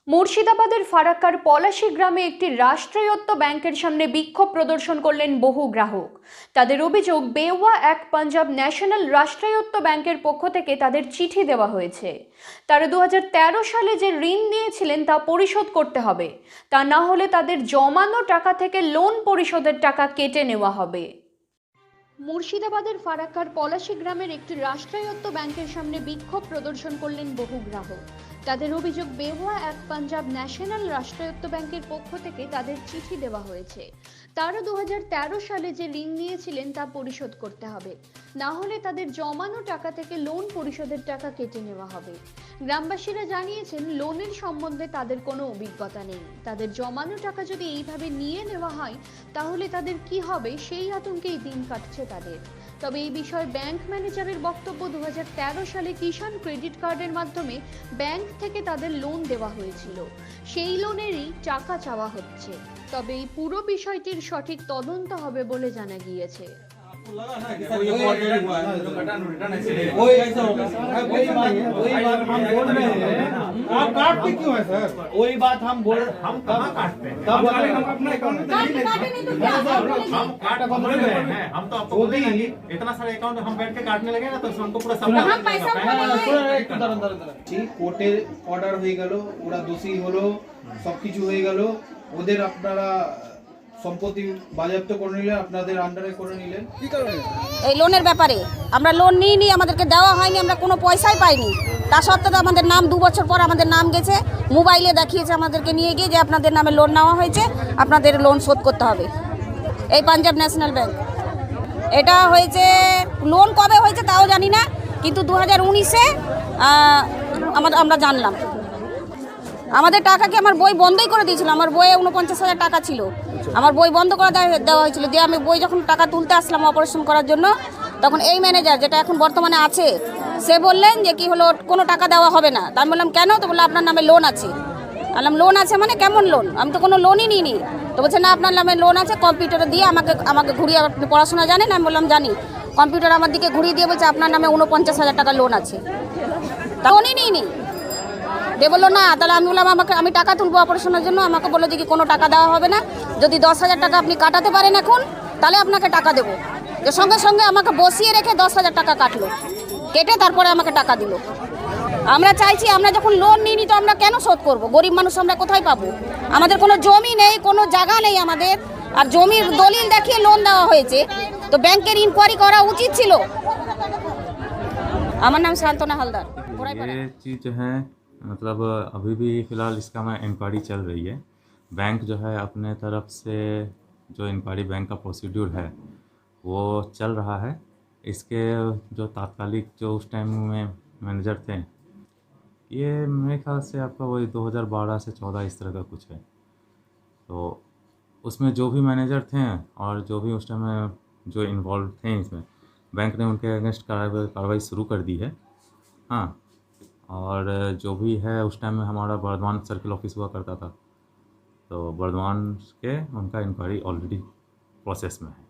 মুর্শিদাবাদের ফারাক্কার পলাশী গ্রামে একটি রাষ্ট্রায়ত্ত ব্যাংকের সামনে বিক্ষোভ প্রদর্শন করলেন বহু গ্রাহক। তাদের অভিযোগ, বেওয়া এক পাঞ্জাব ন্যাশনাল রাষ্ট্রায়ত্ত ব্যাংকের পক্ষ থেকে তাদের চিঠি দেওয়া হয়েছে। তারা 2013 সালে যে ঋণ নিয়েছিলেন তা পরিশোধ করতে হবে, তা না হলে তাদের জমানো টাকা থেকে লোন পরিশোধের টাকা কেটে নেওয়া হবে। মুর্শিদাবাদের ফারাক্কার পলাশী গ্রামের একটি রাষ্ট্রায়ত্ত ব্যাংকের সামনে বিক্ষোভ প্রদর্শন করলেন বহু গ্রাহক। তাদের অভিযোগ, বেওয়া এক পাঞ্জাব ন্যাশনাল রাষ্ট্রায়ত্ত ব্যাংকের পক্ষ থেকে তাদের চিঠি দেওয়া হয়েছে। তারা 2013 সালে যে ঋণ নিয়েছিলেন তা পরিশোধ করতে হবে, না হলে তাদের জমানো টাকা থেকে লোন পরিশোধের টাকা কেটে নেওয়া হবে। গ্রামবাসীরা জানিয়েছেন, লোনের সম্বন্ধে তাদের কোনো অভিজ্ঞতা নেই। তাদের জমানো টাকা যদি এইভাবে নিয়ে নেওয়া হয় তাহলে তাদের কি হবে সেই আতঙ্কেই দিন কাটছে তাদের। তবে এই বিষয়ে ব্যাংক ম্যানেজারের বক্তব্য, 2013 সালে কিষাণ ক্রেডিট কার্ডের মাধ্যমে ব্যাংক থেকে তাদের লোন দেওয়া হয়েছিল, সেই লোনেরই টাকা চাওয়া হচ্ছে। তবে এই পুরো বিষয়টির সঠিক তদন্ত হবে বলে জানা গিয়েছে। आप काटते क्यों है सर? वही बात हम बोल, हम कहाँ काटते हैं? तब हम अपना अकाउंट हम काट बोल रहे हैं। हम तो आपको बोल रहे हैं कि इतना सारा अकाउंट हम बैठ के काटने लगे ना तो हमको पूरा सब কোর্টের অর্ডার হয়ে গেল, ওরা দোষী হলো, সবকিছু হয়ে গেল, ওদের আপনারা সম্পত্তি বাজেয়াপ্ত করে নিলেন, আপনাদের আন্ডারে করে নিলেন। কি কারণে? এই লোনের ব্যাপারে আমরা লোন নিইনি, আমাদেরকে দেওয়া হয়নি, আমরা কোনো পয়সাই পাইনি। তা সত্ত্বেও আমাদের নাম 2 বছর পর আমাদের নাম গেছে, মোবাইলে দেখিয়েছে আমাদেরকে নিয়ে গিয়ে যে আপনাদের নামে লোন নেওয়া হয়েছে, আপনাদের লোন শোধ করতে হবে। এই পাঞ্জাব ন্যাশনাল ব্যাংক এটা হয়েছে, লোন কবে হয়েছে তাও জানি না, কিন্তু 2019-এ আমরা জানলাম। আমাদের টাকাকে আমার বই বন্ধই করে দিয়েছিল। আমার বইয়ে 49,000 টাকা ছিল, আমার বই বন্ধ করে দেওয়া হয়েছিল। দিয়ে আমি বই যখন টাকা তুলতে আসলাম অপারেশন করার জন্য, তখন এই ম্যানেজার, যেটা এখন বর্তমানে আছে, সে বললেন যে কি হলো, কোনো টাকা দেওয়া হবে না। তা আমি বললাম কেন? তো বললো আপনার নামে লোন আছে। বললাম লোন আছে মানে কেমন লোন? আমি তো কোনো লোনই নিইনি। তো বলছে না, আপনার নামে লোন আছে, কম্পিউটারে দিয়ে আমাকে ঘুরিয়ে, আপনি পড়াশোনা জানেন? আমি বললাম জানি। কম্পিউটার আমার দিকে ঘুরিয়ে দিয়ে বলছে আপনার নামে 49,000 টাকা লোন আছে। তা লোনই নিইনি। দিয়ে বললো না। তাহলে আমি বললাম আমি টাকা তুলবো অপারেশনের জন্য। আমাকে বললো যে কি কোনো টাকা দেওয়া হবে না, যদি 10,000 টাকা আপনি কাটাতে পারেন এখন, তাহলে আপনাকে টাকা দেবো। তো সঙ্গে সঙ্গে আমাকে বসিয়ে রেখে 10,000 টাকা কাটলো, কেটে তারপরে আমাকে টাকা দিল। আমরা চাইছি, আমরা যখন লোন নিইনি তো আমরা কেন শোধ করবো? গরিব মানুষ আমরা কোথায় পাবো? আমাদের কোনো জমি নেই, কোনো জায়গা নেই আমাদের, আর জমির দলিল দেখিয়ে লোন দেওয়া হয়েছে। তো ব্যাংকের ইনকোয়ারি করা উচিত ছিল। আমার নাম শান্তনা হালদার। ये चीज़ जो है मतलब अभी भी फ़िलहाल इसका में इंक्वायरी चल रही है। बैंक जो है अपने तरफ से जो इंक्वायरी, बैंक का प्रोसीड्यूर है वो चल रहा है। इसके जो तात्कालिक जो उस टाइम में मैनेजर थे, ये मेरे ख्याल से आपका वही 2012 से 14 इस तरह का कुछ है। तो उसमें जो भी मैनेजर थे और जो भी उस टाइम में जो इन्वॉल्व थे इसमें, बैंक ने उनके अगेंस्ट कार्रवाई शुरू कर दी है। हाँ, और जो भी है उस टाइम में हमारा बर्धमान सर्किल ऑफिस हुआ करता था, तो बर्धमान के उनका इंक्वायरी ऑलरेडी प्रोसेस में है।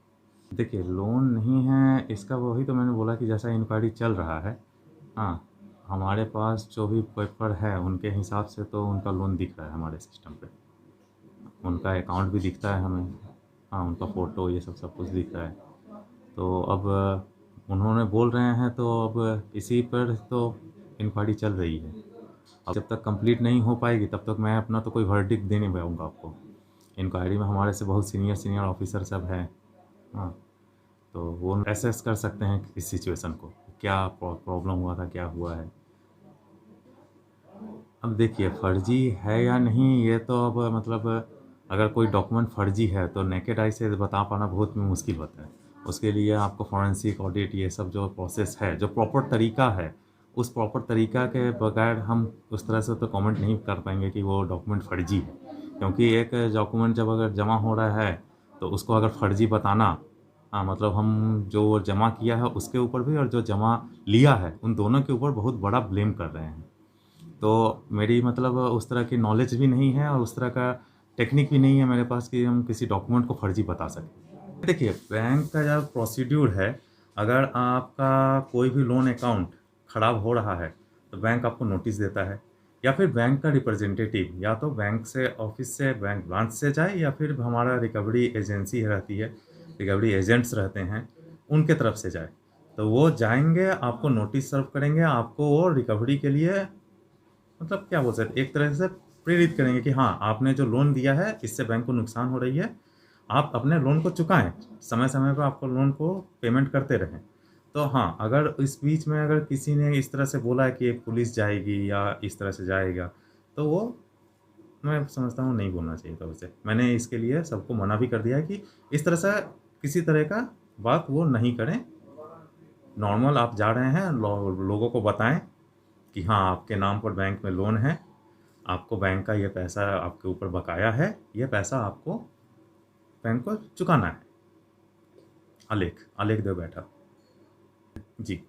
देखिए, लोन नहीं है इसका, वही तो मैंने बोला कि जैसा इंक्वायरी चल रहा है। हाँ, हमारे पास जो भी पेपर है उनके हिसाब से तो उनका लोन दिख रहा है हमारे सिस्टम पे, उनका अकाउंट भी दिखता है हमें। हाँ, उनका फ़ोटो ये सब कुछ दिख रहा है। तो अब उन्होंने बोल रहे हैं, तो अब इसी पर तो इंक्वायरी चल रही है। अब जब तक कंप्लीट नहीं हो पाएगी तब तक मैं अपना तो कोई वर्डिक्ट दे नहीं पाऊँगा आपको। इंक्वायरी में हमारे से बहुत सीनियर ऑफिसर सब हैं। हाँ, तो वो एसेस कर सकते हैं इस सिचुएशन को, क्या प्रॉब्लम हुआ था, क्या हुआ है। अब देखिए, फर्जी है या नहीं ये तो अब मतलब अगर कोई डॉक्यूमेंट फर्जी है तो नेकेड आई से बता पाना बहुत मुश्किल होता है। उसके लिए आपको फॉरेंसिक ऑडिट, ये सब जो प्रोसेस है, जो प्रॉपर तरीका है, उस प्रॉपर तरीका के बगैर हम उस तरह से तो कमेंट नहीं कर पाएंगे कि वो डॉक्यूमेंट फर्जी है। क्योंकि एक डॉक्यूमेंट जब अगर जमा हो रहा है तो उसको अगर फर्जी बताना, हाँ मतलब हम जो जमा किया है उसके ऊपर भी और जो जमा लिया है उन दोनों के ऊपर बहुत बड़ा ब्लेम कर रहे हैं। तो मेरी मतलब उस तरह की नॉलेज भी नहीं है और उस तरह का टेक्निक भी नहीं है मेरे पास कि हम किसी डॉक्यूमेंट को फर्जी बता सकें। देखिए, बैंक का जो प्रोसीड्यूर है, अगर आपका कोई भी लोन अकाउंट ख़राब हो रहा है तो बैंक आपको नोटिस देता है, या फिर बैंक का रिप्रेजेंटेटिव, या तो बैंक से ऑफिस से बैंक ब्रांच से जाए, या फिर हमारा रिकवरी एजेंसी रहती है, रिकवरी एजेंट्स रहते हैं, उनके तरफ से जाए। तो वो जाएंगे, आपको नोटिस सर्व करेंगे, आपको वो रिकवरी के लिए मतलब क्या बोल सकते, एक तरह से प्रेरित करेंगे कि हाँ आपने जो लोन दिया है इससे बैंक को नुकसान हो रही है, आप अपने लोन को चुकाएं, समय समय पर आपको लोन को पेमेंट करते रहें। तो हाँ, अगर इस बीच में अगर किसी ने इस तरह से बोला है कि पुलिस जाएगी या इस तरह से जाएगा, तो वो मैं समझता हूँ नहीं बोलना चाहिए था उसे। मैंने इसके लिए सबको मना भी कर दिया है कि इस तरह से किसी तरह का बात वो नहीं करें। नॉर्मल आप जा रहे हैं, लोगों को बताएं कि हाँ आपके नाम पर बैंक में लोन है, आपको बैंक का ये पैसा आपके ऊपर बकाया है, ये पैसा आपको बैंक को चुकाना है। आलेख देव बैठा जी।